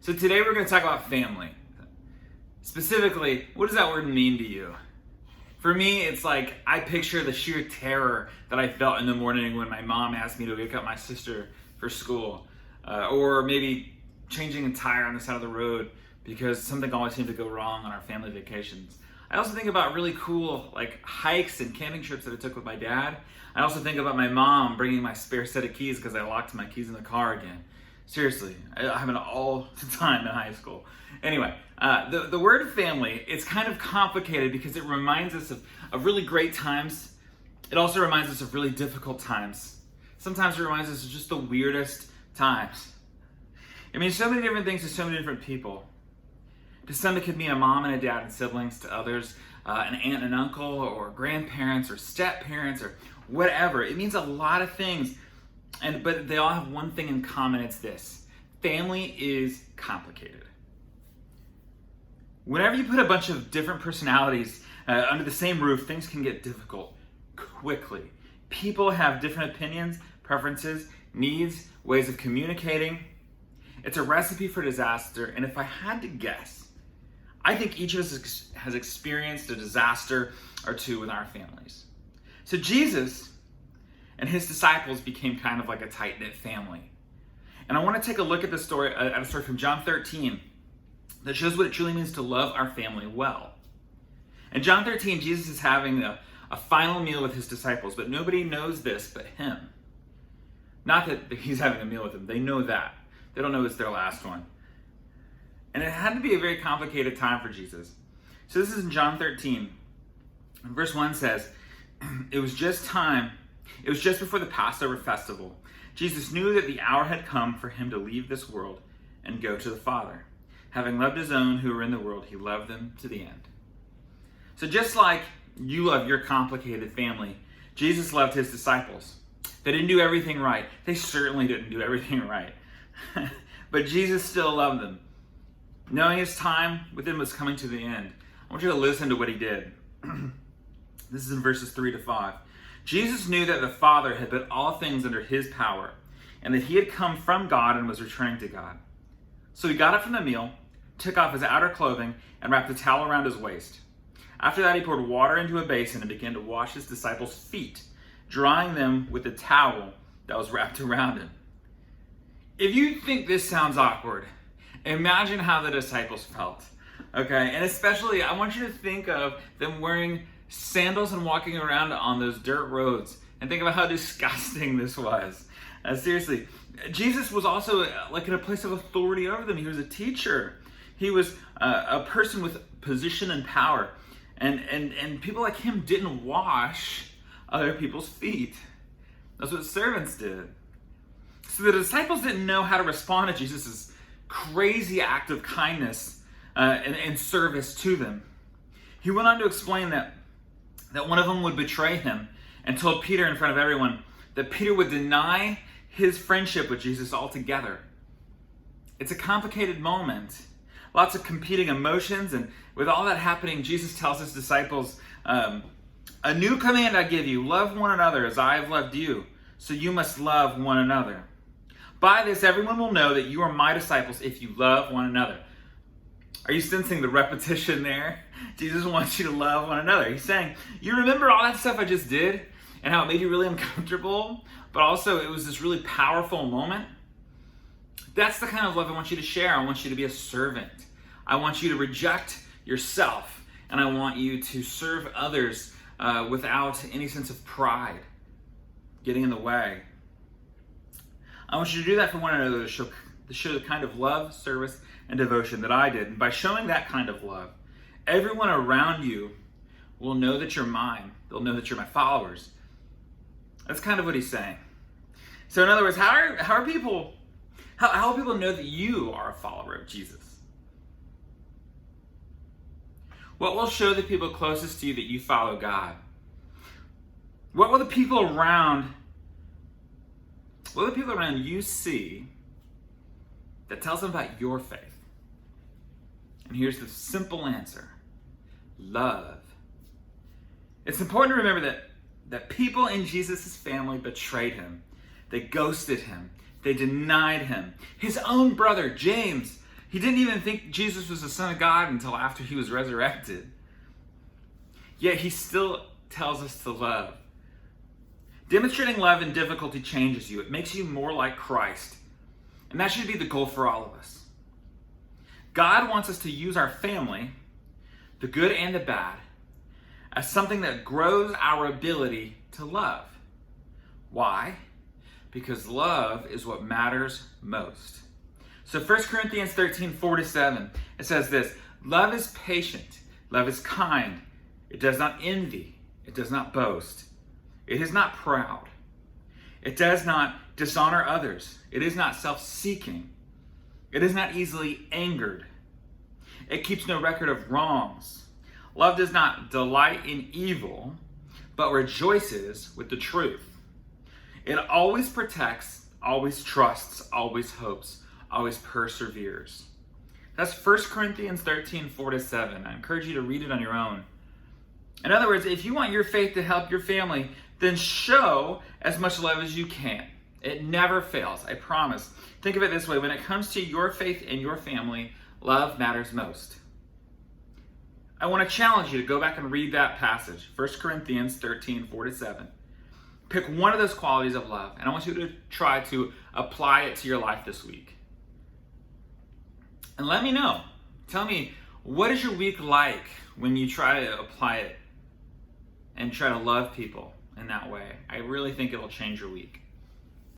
So today we're going to talk about family. Specifically, what does that word mean to you? For me, it's like I picture the sheer terror that I felt in the morning when my mom asked me to wake up my sister for school. Or maybe changing a tire on the side of the road because something always seemed to go wrong on our family vacations. I also think about really cool hikes and camping trips that I took with my dad. I also think about my mom bringing my spare set of keys because I locked my keys in the car again. Seriously, I have it all the time in high school. Anyway, the word family, it's kind of complicated because it reminds us of really great times. It also reminds us of really difficult times. Sometimes it reminds us of just the weirdest times. It means so many different things to so many different people. To some, it could mean a mom and a dad and siblings. To others, an aunt and uncle, or grandparents, or step-parents, or whatever. It means a lot of things. But they all have one thing in common, it's this. Family is complicated. Whenever you put a bunch of different personalities under the same roof, things can get difficult quickly. People have different opinions, preferences, needs, ways of communicating. It's a recipe for disaster, and if I had to guess, I think each of us has experienced a disaster or two with our families. So Jesus and his disciples became kind of like a tight-knit family. And I want to take a look at a story from John 13 that shows what it truly means to love our family well. In John 13, Jesus is having a final meal with his disciples, but nobody knows this but him. Not that he's having a meal with them, they know that. They don't know it's their last one. And it had to be a very complicated time for Jesus. So this is in John 13. And verse 1 says, It was just before the Passover festival. Jesus knew that the hour had come for him to leave this world and go to the Father. Having loved his own who were in the world, he loved them to the end. So just like you love your complicated family, Jesus loved his disciples. They didn't do everything right. They certainly didn't do everything right. But Jesus still loved them. Knowing his time with them was coming to the end, I want you to listen to what he did. This is in verses 3-5. Jesus knew that the Father had put all things under his power, and that he had come from God and was returning to God. So he got up from the meal, took off his outer clothing, and wrapped a towel around his waist. After that, he poured water into a basin and began to wash his disciples' feet, drying them with the towel that was wrapped around him. If you think this sounds awkward, imagine how the disciples felt. Okay, and especially, I want you to think of them wearing sandals and walking around on those dirt roads, and think about how disgusting this was. Seriously, Jesus was also in a place of authority over them. He was a teacher. He was a person with position and power, and people like him didn't wash other people's feet. That's what servants did. So the disciples didn't know how to respond to Jesus' crazy act of kindness and service to them. He went on to explain that one of them would betray him, and told Peter in front of everyone that Peter would deny his friendship with Jesus altogether. It's a complicated moment. Lots of competing emotions, and with all that happening, Jesus tells his disciples, a new command I give you, love one another as I have loved you, so you must love one another. By this, everyone will know that you are my disciples if you love one another. Are you sensing the repetition there? Jesus wants you to love one another. He's saying, you remember all that stuff I just did and how it made you really uncomfortable, but also it was this really powerful moment? That's the kind of love I want you to share. I want you to be a servant. I want you to reject yourself, and I want you to serve others without any sense of pride getting in the way. I want you to do that for one another to show the kind of love, service, and devotion that I did. And by showing that kind of love, everyone around you will know that you're mine. They'll know that you're my followers. That's kind of what he's saying. So in other words, how will people know that you are a follower of Jesus? What will show the people closest to you that you follow God? What will the people around you see that tells them about your faith? And here's the simple answer: love. It's important to remember that people in Jesus' family betrayed him. They ghosted him. They denied him. His own brother, James, He didn't even think Jesus was the Son of God until after he was resurrected. Yet he still tells us to love. Demonstrating love in difficulty changes you. It makes you more like Christ. And that should be the goal for all of us. God wants us to use our family, the good and the bad, as something that grows our ability to love. Why? Because love is what matters most. So 1 Corinthians 13:4-7, it says this, love is patient, love is kind, it does not envy, it does not boast, it is not proud, it does not dishonor others, it is not self-seeking, it is not easily angered, it keeps no record of wrongs. Love does not delight in evil, but rejoices with the truth. It always protects, always trusts, always hopes, always perseveres. That's 1 Corinthians 13:4-7. I encourage you to read it on your own. In other words, if you want your faith to help your family, then show as much love as you can. It never fails, I promise. Think of it this way, when it comes to your faith and your family, love matters most. I want to challenge you to go back and read that passage, 1 Corinthians 13:4-7. Pick one of those qualities of love, and I want you to try to apply it to your life this week. And let me know. Tell me, what is your week like when you try to apply it and try to love people in that way? I really think it'll change your week.